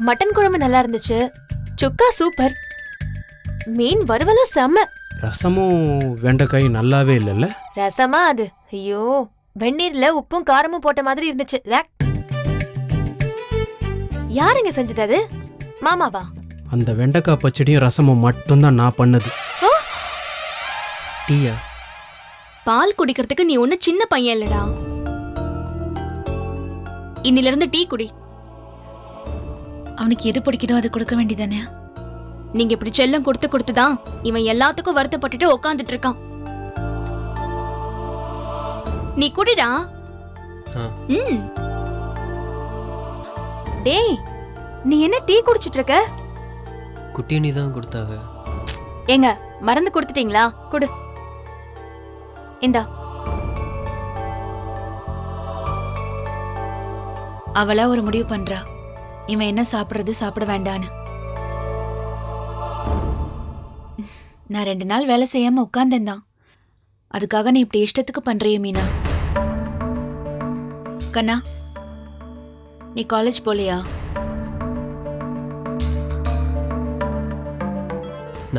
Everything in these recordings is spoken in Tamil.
மட்டன் குழம்பு நல்லா இருந்துச்சு, சுக்கா சூப்பர், மீன் வறுவலும் செம்ம. ரசமும் வெண்டைக்காயும் நல்லாவே இல்லைல்ல. ரசமா அது? ஐயோ, வெந்நீர்ல உப்பும் காரமும் போட்ட மாதிரி இருந்துச்சு. யாருங்க செஞ்சது அது? மாமாவா? அந்த வெண்டைக்காய் பச்சடியும் ரசமும் மட்டும்தான் நான் பண்ணது. டீயா? பால் குடிக்கிறதுக்கு நீ ஒண்ணு சின்ன பையன் இல்லடா. இன்னில இருந்து டீ குடி. அவனுக்கு எது பிடிக்குதோ அது கொடுக்க வேண்டியதானே. நீங்க இப்படி செல்லம் கொடுத்து கொடுத்துதான் இவன் எல்லாத்துக்கும் வருத்தப்பட்டுட்டு உட்காந்துட்டு இருக்கான். நீ குடிடா. டேய், நீ என்ன டீ குடிச்சிட்டு இருக்க? குட்டியணி தான் கொடுத்தாங்க. ஏங்க, மறந்து கொடுத்துட்டீங்களா? குடு. இந்தா. அவளா ஒரு முடிவு பண்றா, இவன் என்ன சாப்பிடுறது சாப்பிட வேண்டான்னு. நான் 2 நாள் வேலை செய்யாம உட்கார்ந்தேன் தான். அதுக்காக நீ இப்படி இஷ்டத்துக்கு பண்றியே மீனா? கண்ணா, நீ காலேஜ் போலையா?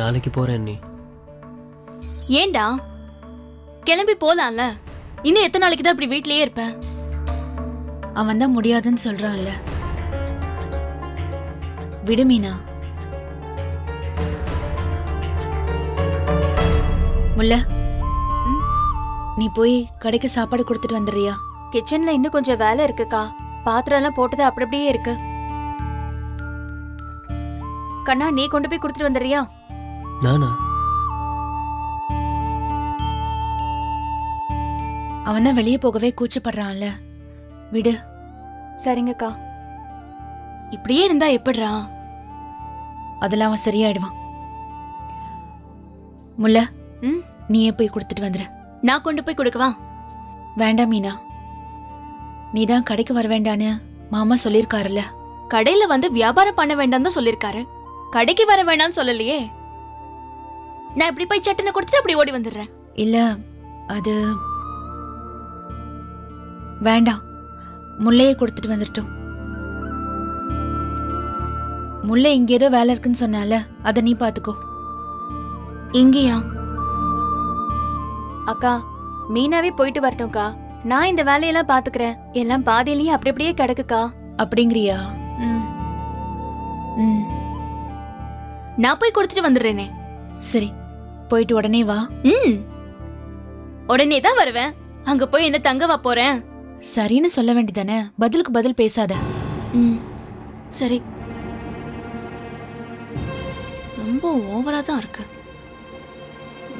நாளைக்கு போறேன் அண்ணி. ஏண்டா கிளம்பி போலாம்ல? இன்னும் எத்தனை நாளைக்கு தான் இப்படி வீட்லயே இருப்ப? அவன் தான் முடியாதுன்னு சொல்றான்ல. விடு மீனா. முல்ல, நீ போய் கடைக்கு சாப்பாடு கொடுத்துட்டு வந்துடுறியா? கிச்சன்ல இன்னும் கொஞ்சம் வேலை இருக்குக்கா. பாத்திரம் எல்லாம் போட்டது அப்படி அப்படியே இருக்கு. கண்ணா, நீ கொண்டு போய் கொடுத்துட்டு வந்துடுறியா? நானா? அவன் தான் வெளியே போகவே கூச்சப்படுறான்ல. விடு. சரிங்கக்கா. இப்படியே இருந்தா எப்படிரா? அதெல்லாம் அவன் சரியாயிடுவான். முல்ல, நீயே போய் கொடுத்துட்டு வந்துரு. நான் கொண்டு போய் கொடுக்கவா? வேண்டாம் மீனா, நீதான் கடைக்கு வர வேண்டான்னு மாமா சொல்லிருக்காருல்ல. கடையில வந்து வியாபாரம் பண்ண வேண்டாம் தான் சொல்லிருக்காரு, கடைக்கு வர வேண்டாம்னு சொல்லலையே. நான் இப்படி போய் சட்டனை கொடுத்துட்டு அப்படி ஓடி வந்துடுறேன். இல்ல, அது வேண்டாம். முல்லையே கொடுத்துட்டு வந்துட்டோம். முல்லை இங்க ஏதோ வேலை இருக்குன்னு சொன்னால, அத நீ பாத்துக்கோ. இங்கயா? அக்கா, மீனாவே போயிட்டு வரட்டும்க்கா. நான் இந்த வேலையெல்லாம் பாத்துக்கிறேன். எல்லாம் பாதியிலேயே அப்படி அப்படியே கிடக்குக்கா. அப்படிங்கிறியா? நான் போய் கொடுத்துட்டு வந்துடுறேனே. சரி, போயிட்டு உடனே வா. உடனே தான் வருவேன். அங்க போய் என்ன தங்கவா போறேன்? சரின்னு சொல்ல வேண்டியதானே, பதிலுக்கு பதில் பேசாத. சரி. ரொம்ப ஓவரா தான் இருக்கு.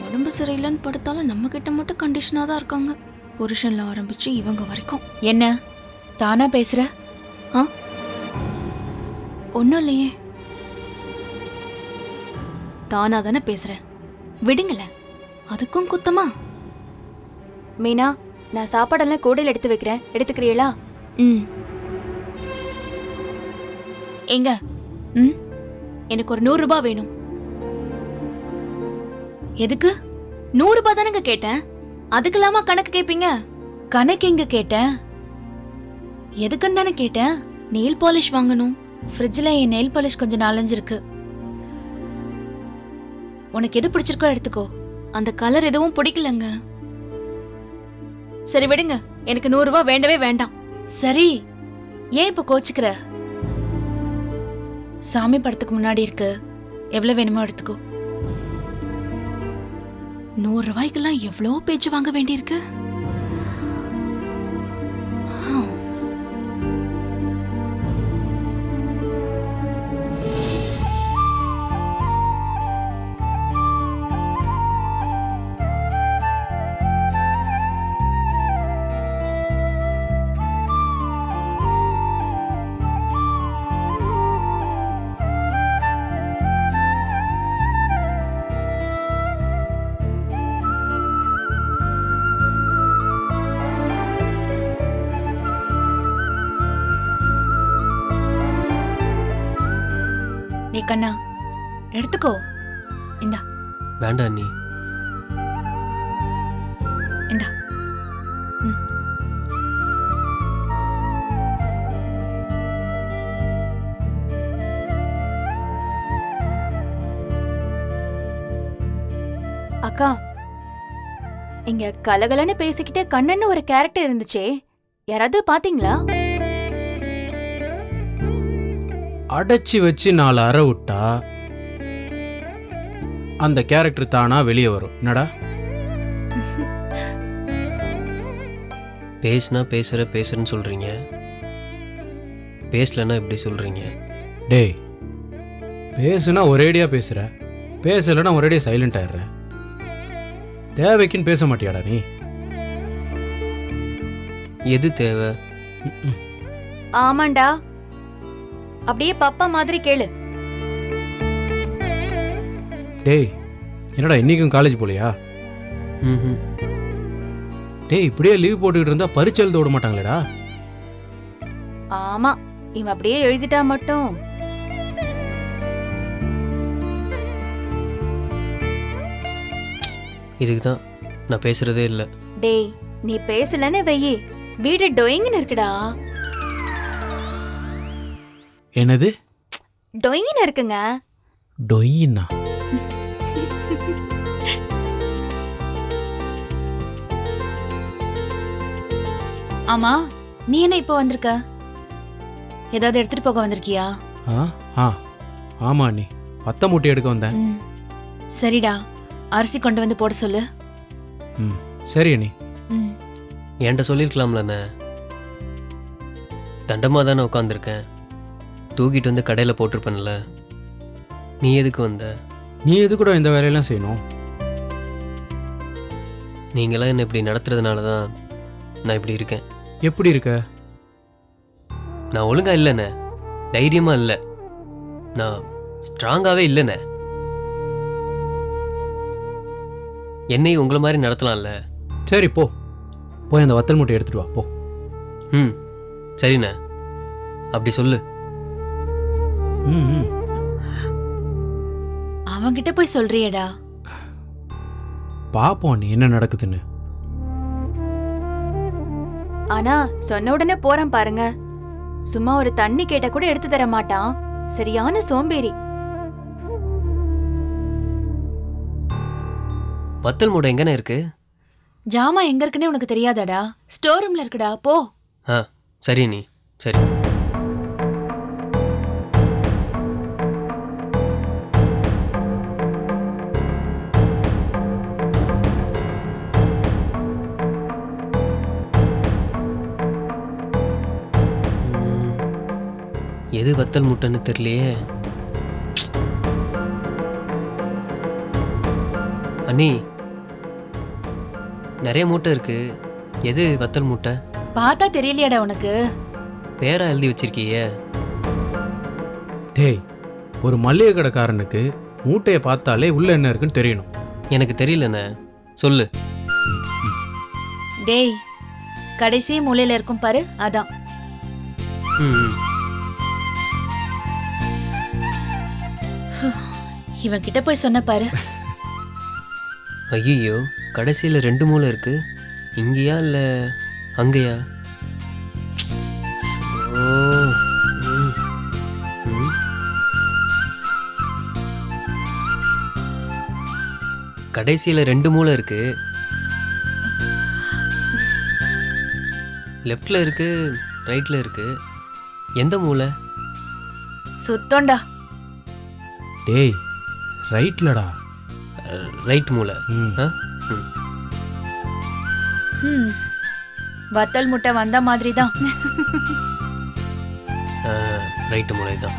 உடம்பு சரியில்லைன்னு படுத்தாலும் நம்ம கிட்ட மட்டும் கண்டிஷனா தான் இருக்காங்க. புருஷன்ல ஆரம்பிச்சு இவங்க வரைக்கும். என்ன தானா பேசுற? ஒன்னும் இல்லையே. தானா தானே பேசுறேன். விடுங்கள, அதுக்கும் குத்தமா? மீனா, நான் சாப்பாடெல்லாம் கூடையில் எடுத்து வைக்கிறேன், எடுத்துக்கிறீங்களா? எங்க? எனக்கு ஒரு 100 ரூபாய் வேணும். எதுக்கு? 100 ரூபாய் தானங்க கேட்டேன். அதுக்கெல்லாமா கணக்கு கேப்பீங்க? கணக்கு எங்க கேட்டேன்? எதுக்குன்னு தானே கேட்டேன். நெயில் பாலிஷ் வாங்கணும். ஃப்ரிட்ஜ்ல என் நெயில் பாலிஷ் கொஞ்சம் நாலஞ்சிருக்கு. உனக்கு எது பிடிச்சிருக்கோ எடுத்துக்கோ. அந்த கலர் எதுவும் பிடிக்கலங்க. சரி விடுங்க, எனக்கு 100 ரூபாய் வேண்டவே வேண்டாம். சரி, ஏன் இப்ப கோச்சுக்கிற? சாமி படத்துக்கு முன்னாடி இருக்கு, எவ்வளவு வேணுமோ எடுத்துக்கோ. 100 ரூபாய்க்கெல்லாம் எவ்வளோ பேச்சு வாங்க வேண்டியிருக்கு. நீ கண்ணா எடுத்துக்கோ. இந்தா. வேண்டாம் நீ. இந்தா. அக்கா, இங்க கலகலன்னு பேசிக்கிட்டு கண்ணன்னு ஒரு கேரக்டர் இருந்துச்சே, யாராவது பாத்தீங்களா? அடைச்சி வச்சு 4 அறை விட்டா அந்த கேரக்டர் தானா வெளியே வரும். என்னடா பேசுனா பேசுறேன்னு சொல்கிறீங்க, பேசலன்னா இப்படி சொல்கிறீங்க. டேய், பேசுனா ஒரேடியாக பேசுகிற, பேசலைன்னா ஒரேடியாக சைலண்ட் ஆயிடுற. தேவைக்குன்னு பேச மாட்டியாடா நீ? எது தேவை? ஆமாண்டா, அப்படியே பப்பா மாதிரி கேளு. டேய், என்னடா இன்னைக்கும் காலேஜ் போலையா? ம். டேய், இப்படியே லீவ் போட்டுக்கிட்டு இருந்தா பரீட்சை எழுத விட மாட்டாங்களேடா? ஆமா, இவன் அப்படியே எழுதிட்டா மட்டும். இதுக்கு தான் நான் பேசுகிறதே இல்லை. டேய், நீ பேசலன்னு வெயி, வீடு டொயிங்னு இருக்குடா. என்னது டொயிங்னு இருக்குங்க. டொய்யின்னா? ஆமா, நீ என்ன இப்போ வந்திருக்க? ஏதாவது எடுத்துட்டு போக வந்திருக்கியா? ஆமா அண்ணி, பத்த மூட்டை எடுக்க வந்தேன். ம். சரிடா, அரிசி கொண்டு வந்து போட சொல்லு. சரி அண்ணி. ம். என்கிட்ட சொல்லியிருக்கலாம்லண்ணே. தண்டமாக தானே உட்காந்துருக்கேன், தூக்கிட்டு வந்து கடையில் போட்டிருப்பேன்ல. நீ எதுக்கு வந்த? நீ எது கூட இந்த வேலையெல்லாம் செய்யணும்? நீங்களாம் என்னை இப்படி நடத்துறதுனால தான் நான் இப்படி இருக்கேன். எப்படி இருக்க? நான் ஒழுங்கா இல்லைண்ணே, தைரியமா இல்லை, நான் ஸ்ட்ராங்காகவே இல்லைண்ணே. என்னையும் உங்களை மாதிரி நடத்தலாம்ல. சரி போ, போய் அந்த வத்தல் மூட்டை எடுத்துட்டு வா போ. ம், சரிண்ணே, அப்படி சொல்லு. ம். அவன்கிட்ட போய் சொல்றியேடா. பாப்போம் நீ என்ன நடக்குதுன்னு. ஆனா சொன்ன உடனே போறான் பாருங்க. சும்மா ஒரு தண்ணி கேட்ட கூட எடுத்து தர மாட்டான். சரியான சோம்பேறி. வத்தல் மூடை எங்கண்ணே இருக்கு? ஜாமா எங்க இருக்குன்னே உனக்கு தெரியாதாடா? ஸ்டோர் ரூம்ல இருக்குடா, போ. சரி நீ, சரி. எது வத்தல் மூட்டைன்னு தெரியலையே. அண்ணி, நிறைய மூட்டை இருக்கு, எது வத்தல் மூட்டை? பார்த்தா தெரியலையாடா உனக்கு? பேரா எழுதி வச்சிருக்கியே. டேய், ஒரு மல்லிகை கடைக்காரனுக்கு மூட்டையை பார்த்தாலே உள்ள என்ன இருக்குன்னு தெரியணும். எனக்கு தெரியலண்ணே, சொல்லு. டேய், கடைசி மூலையில இருக்கும் பாரு, அதான். ம். இவன் கிட்ட போய் சொன்ன பாரு. ஐயோ, கடைசியில் 2 மூளை இருக்கு, இங்கேயா இல்லை அங்கேயா? ஓ. ம். ம். கடைசியில் 2 மூளை இருக்கு, லெஃப்டில் இருக்கு, ரைட்டில் இருக்கு. எந்த மூளை? சுத்தம்டா. டேய், ரைட்லடா. ரைட் மூளை. ம். ஆ? வத்தல் முட்டை வந்த மாதிரி தான். ரைட்டு மூளை தான்.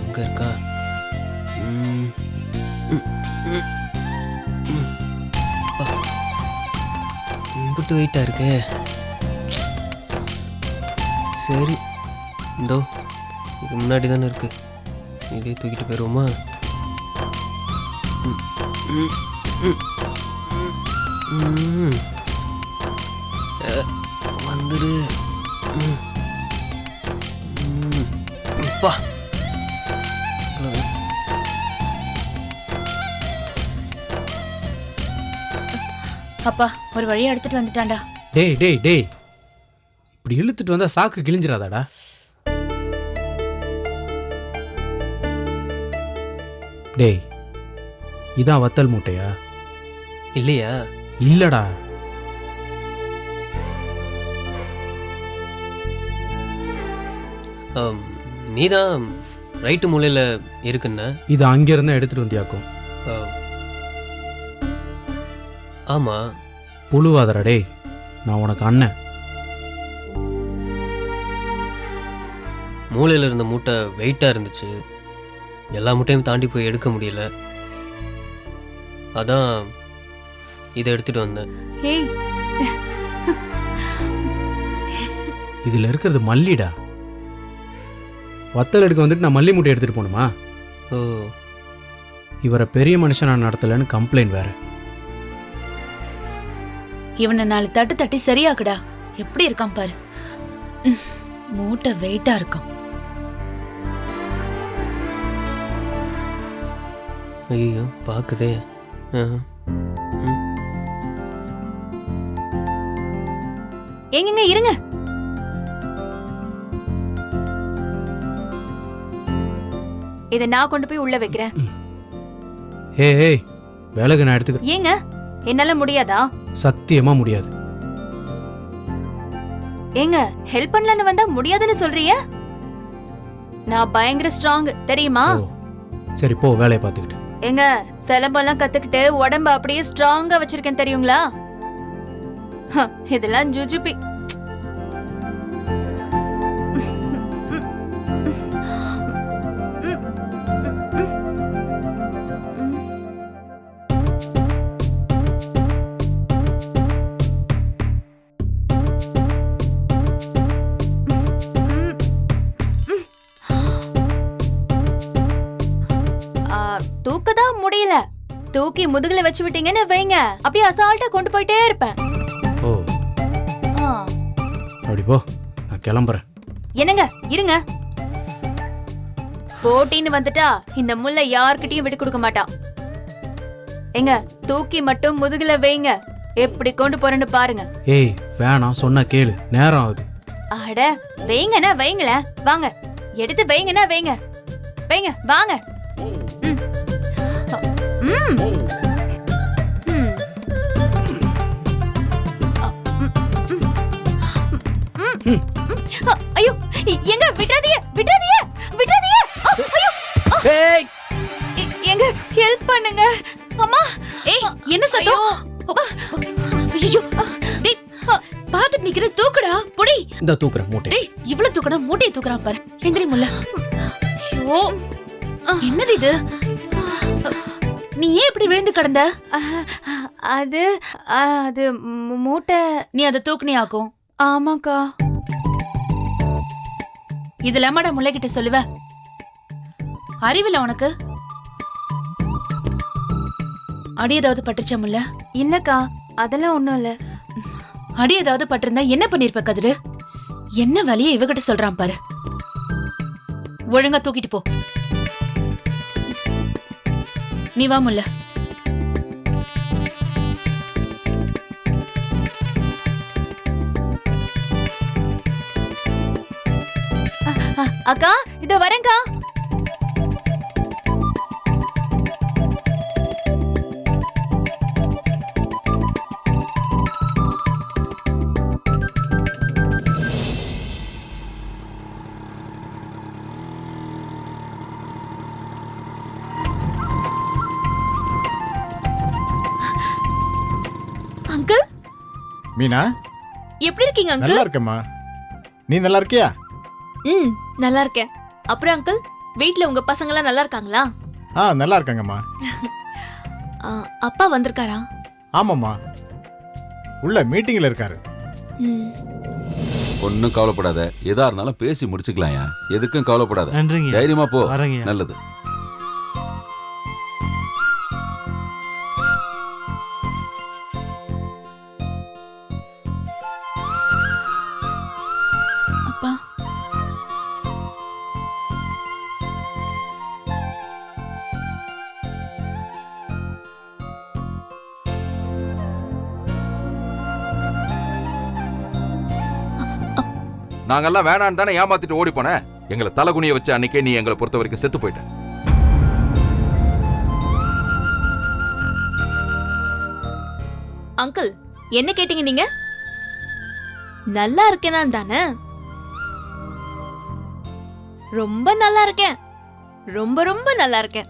அங்கே இருக்கா? இம்புட்டு வெயிட்டாக இருக்கு. சரி, இந்தோ இது முன்னாடி தானே இருக்கு, இதே தூக்கிட்டு போயிடுவோமா? வந்துரு. அப்பா, அப்பா ஒரு வழியா எடுத்துட்டு வந்துட்டான்டா. டேய் டேய் டேய், இப்படி இழுத்துட்டு வந்தா சாக்கு கிழிஞ்சிராதாடா? டேய் இதான் வத்தல் மூட்டையா? இல்லையா? இல்லடா. நீதான் ரைட்டு மூலையில் இருக்குன்ன. இது அங்கிருந்து எடுத்துட்டு வந்தியாக்கும். ஆமாம். புழுவாதடா டேய், நான் உனக்கு அண்ணன். மூலையில் இருந்த மூட்டை வெயிட்டாக இருந்துச்சு, எல்லா மூட்டையும் தாண்டி போய் எடுக்க முடியல, அதான் இதை எடுத்துட்டு வந்தேன். ஏய், இதுல இருக்கிறது மல்லிடா. வத்தல் எடுக்க வந்துட்டு நான் மல்லி மூட்டை எடுத்துட்டு போகணுமா? ஓ, இவரை பெரிய மனுஷன் நான் நடத்தலைன்னு கம்ப்ளைண்ட் வேற. இவனை 4 தட்டு தட்டி சரியாக்குடா. எப்படி இருக்கான் பாரு. மூட்டை வெயிட்டா இருக்கான். ஐயோ பார்க்குதே. எங்கங்க இருங்க. இதை நான் கொண்டு போய் உள்ள வைக்கிறேன். ஏய் வேலைக்கு நான் எடுத்துக்கிறேன். ஏங்க என்னால முடியாதா? சத்தியமா முடியாது. ஏங்க ஹெல்ப் பண்ணலன்னு வந்தா முடியாதுன்னு சொல்றீங்க? நான் பயங்கர ஸ்ட்ராங் தெரியுமா? ஓ, சரி போ வேலையை பார்த்துக்கிட்டு. ஏங்க சிலம்பெல்லாம் கத்துக்கிட்டு உடம்ப அப்படியே ஸ்ட்ராங்கா வச்சிருக்கேன் தெரியுங்களா? இதெல்லாம் ஜுஜுபி. தூக்கதான் முடியல. தூக்கி முதுகுல வச்சு விட்டீங்கன்னு வைங்க, அப்படியே அசால்ட்டா கொண்டு போயிட்டே இருப்பேன். ஓ அப்படி போ, நான் கிளம்புறேன். என்னங்க இருங்க. போட்டின்னு வந்துட்டா இந்த முல்லை யார்கிட்டயும் விட்டு கொடுக்க மாட்டா. எங்க தூக்கி மட்டும் முதுகுல வைங்க, எப்படி கொண்டு போறேன்னு பாருங்க. ஏய் வேணாம், சொன்னா கேளு, நேரம் ஆகுது. அட வைங்கண்ணா வைங்களேன், வாங்க எடுத்து வைங்கண்ணா வைங்க வைங்க வாங்க. ஐயோ எங்க விடாதீங்க விடாதீங்க விடாதீங்க. ஐயோ எங்க ஹெல்ப் பண்ணுங்க அம்மா. ஏய் என்ன சத்தம்? ஐயோ டேய் பாத்துட்டு நிக்கிற, தூக்குடா பொடி. இந்த தூக்குறேன் மூட்டை. டேய் இவ்வளவு தூக்குடா, மூட்டையை தூக்குறான் பாரு. எந்திரி முல்ல. ஐயோ என்னது இது? நீ ஏன் இப்படி விழுந்து கிடந்த? அது அது மூட்டை. நீ அதை தூக்குனியாக்கும்? ஆமாக்கா. இது லம்மாடா முல்லைகிட்ட சொல்லுவ? அறிவில்ல உனக்கு? அடி ஏதாவது பட்டுச்சா முல்ல? இல்லக்கா அதெல்லாம் ஒண்ணும் இல்ல. அடி ஏதாவது பட்டிருந்தா என்ன பண்ணிருப்ப கதிரு? என்ன வலிய இவகிட்ட சொல்றான் பாரு. ஒழுங்கா தூக்கிட்டு போ. நீ வா முல்ல. அக்கா இதோ வரேன்க்கா. அங்கிள் மீனா, எப்படி இருக்கீங்க நல்லா அங்கிள்? இருக்கேம்மா. நீ நல்லா இருக்கியா? நல்லா இருக்கேன். அப்புறம் அங்கிள் வீட்ல உங்க பசங்க எல்லாம் நல்லா இருக்காங்களா? நல்லா இருக்காங்கம்மா. அப்பா வந்திருக்காரா? ஆமாம்மா, உள்ள மீட்டிங்ல இருக்காரு. ஒன்னும் கவலைப்படாத, எதா இருந்தாலும் பேசி முடிச்சுக்கலாம்யா. எதுக்கும் கவலைப்படாத, நன்றிங்க. தைரியமா போ. வரேங்க. நல்லது. அப்பா நாங்கெல்லாம் வேணான்னு தானே ஏமாத்திட்டு ஓடி போன. எங்களை தலைகுனிய வச்ச அன்னைக்கே நீ எங்களை பொறுத்த வரைக்கும் செத்து போயிட்ட. என்ன கேட்டீங்க நீங்க? நல்லா இருக்கேனா தானே? ரொம்ப நல்லா இருக்கேன். ரொம்ப ரொம்ப நல்லா இருக்கேன்.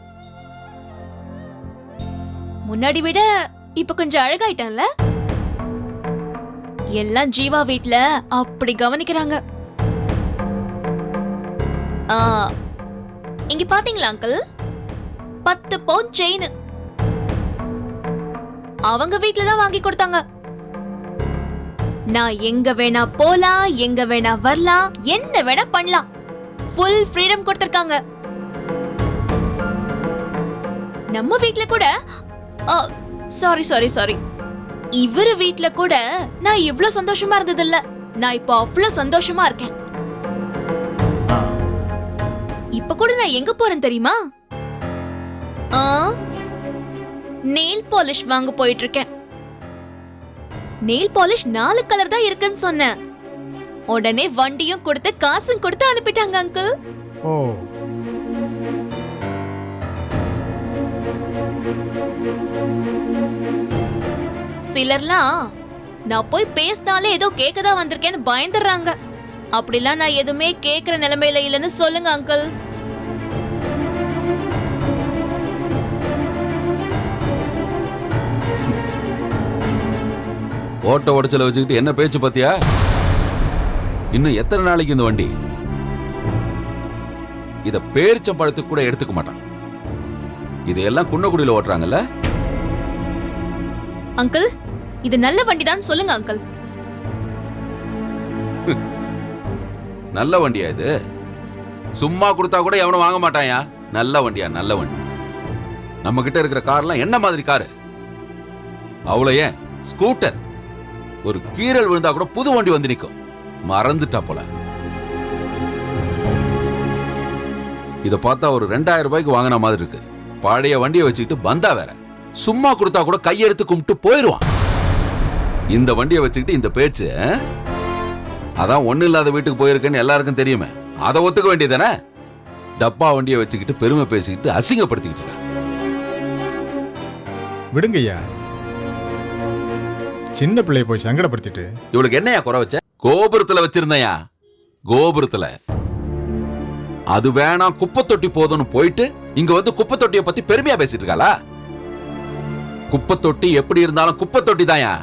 முன்னாடி விட இப்ப கொஞ்சம் அழகாயிட்டேன்ல? எல்லாம் ஜீவா வீட்ல அப்படி கவனிக்கிறாங்க. இங்க பாத்தீங்களா அங்கிள்? 10 பவுண்ட் செயின் அவங்க வீட்ல தான் வாங்கி கொடுத்தாங்க. நான் எங்க வேணா போலாம், எங்க வேணா வரலாம், என்ன வேணா பண்ணலாம். ஃபுல் ஃப்ரீடம் கொடுத்திருக்காங்க. நம்ம வீட்ல கூட சாரி இவரு வீட்ல கூட நான் இவ்ளோ சந்தோஷமா இருந்தது இல்ல. நான் இப்போ அவ்ளோ சந்தோஷமா இருக்கேன். இப்ப கூட நான் எங்க போறேன் தெரியுமா? நெயில் பாலிஷ் வாங்க போயிட்டு இருக்கேன். நெயில் பாலிஷ் 4 கலர் தான் இருக்குன்னு சொன்னேன். உடனே வண்டியும் கொடுத்து காசும் கொடுத்து அனுப்பிட்டாங்க அங்கிள். ஓ, சிலர்லாம் நான் போய் பேசினாலே ஏதோ கேக்கதா வந்திருக்கேன்னு பயந்துடுறாங்க. அப்படிலாம் நான் எதுவுமே கேக்குற நிலைமையில இல்லைன்னு சொல்லுங்க அங்கிள். ஓட்ட உடச்சல வச்சுக்கிட்டு என்ன பேச்சு பாத்தியா? இன்னும் எத்தனை நாளைக்கு இந்த வண்டி? இத பேரிச்சம்பழத்துக்கு கூட எடுத்துக்க மாட்டான். இதையெல்லாம் குன்னக்குடியில ஓட்டுறாங்கல்ல? அங்கிள், இது நல்ல வண்டிதான் சொல்லுங்க அங்கிள். நல்ல வண்டியா இது? சும்மா கொடுத்தா கூட எவனும் வாங்க மாட்டாயா? நல்ல வண்டியா? நல்ல வண்டி. நம்ம கிட்ட இருக்கிற கார்லாம் என்ன மாதிரி காரு? அவ்வளவு ஏன் ஸ்கூட்டர். ஒரு கீரல் விழுந்தா கூட புது வண்டி வந்து நிக்கும். மறந்துட்டா போல. இத பார்த்தா ஒரு 2000 ரூபாய்க்கு வாங்கின மாதிரி இருக்கு. பழைய வண்டியை வச்சுக்கிட்டு பந்தா வேற. சும்மா கொடுத்தா கூட கையெடுத்து கும்பிட்டு போயிருவான். இந்த வண்டியை வச்சுக்கிட்டு இந்த பேச்சு. அதான் ஒண்ணு இல்லாத வீட்டுக்கு போயிருக்கேன்னு எல்லாருக்கும் தெரியுமே. அதை ஒத்துக்க வேண்டியதானே? டப்பா வண்டியை வச்சுக்கிட்டு பெருமை பேசிக்கிட்டு அசிங்கப்படுத்திக்கிட்டு இருக்க. விடுங்கய்யா. சின்ன பிள்ளைய போய் சங்கடப்படுத்திட்டு. இவளுக்கு என்னையா குறை வச்ச? கோபுரத்துல வச்சிருந்தையா? கோபுரத்துல. அது வேணாம், குப்பை தொட்டி போதும்னு போயிட்டு இங்க வந்து குப்பை தொட்டியை பத்தி பெருமையா பேசிட்டு இருக்காளா? குப்பை தொட்டி எப்படி இருந்தாலும் குப்பை தொட்டி தான்யா.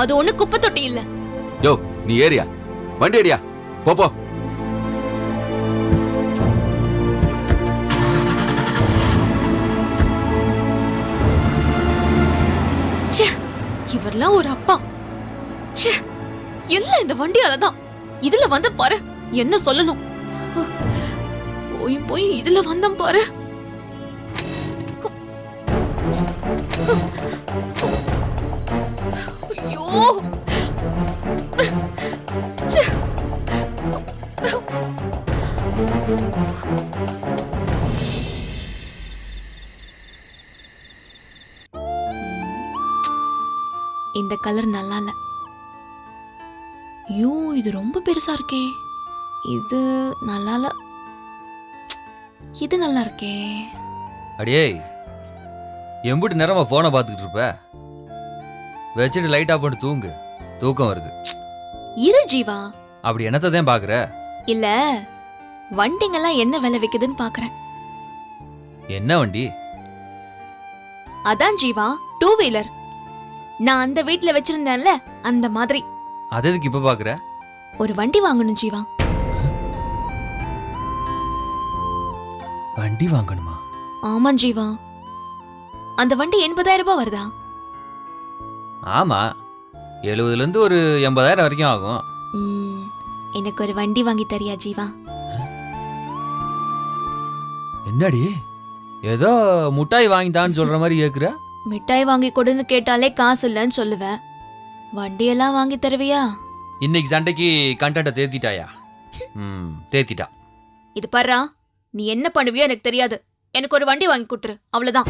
அது ஒண்ணு குப்பை தொட்டி இல்ல. யோ, நீ ஏரியா, வண்டி ஏரியா, போ. இவரெல்லாம் ஒரு அப்பா. எல்லாம் இந்த வண்டியாலதான். இதுல வந்து பாரு, என்ன சொல்லணும்? போய் இதுல வந்தம் பாரு. ஐயோ, இந்த கலர் நல்லா இல்ல. ஐயோ, இது ரொம்ப பெருசா இருக்கே. இது நல்லா இல்ல. இது நல்லா இருக்கே. அடியே, எம்புட்டு நேரமா போனை பார்த்துக்கிட்டு இருப்ப? வச்சுட்டு லைட் ஆஃப் பண்ணிட்டு தூங்கு. தூக்கம் வருது. இரு ஜீவா. அப்படி என்னத்தை தான் பாக்குற? இல்ல, வண்டிங்கெல்லாம் என்ன விலை விக்குதுன்னு பாக்குறேன். என்ன வண்டி? அதான் ஜீவா, 2 வீலர். நான் அந்த வீட்ல வச்சிருந்தேன்ல, அந்த மாதிரி. அது எதுக்கு இப்ப பாக்குற? ஒரு வண்டி வாங்கணும் ஜீவா. வண்டி வாங்கணுமா? ஆமா ஜீவா. அந்த வண்டி 80,000 ரூபாய் வருதா? ஆமா, 70ல இருந்து ஒரு 80,000 வரைக்கும் ஆகும். எனக்கு ஒரு வண்டி வாங்கி தரியா ஜீவா? என்னடி ஏதோ முட்டாய் வாங்கிட்டான்னு சொல்ற மாதிரி கேக்குற? மிட்டாய் வாங்கி கொடுன்னு கேட்டாலே காசு இல்லைன்னு சொல்லுவேன். வண்டியெல்லாம் வாங்கி தருவியா? இன்னைக்கு சண்டைக்கு கண்டென்ட்டை தேத்திட்டாயா? தேத்திட்டா. இது பாரு, நீ என்ன பண்ணுவியோ எனக்கு தெரியாது. எனக்கு ஒரு வண்டி வாங்கி கொடுத்துரு, அவ்வளவுதான்.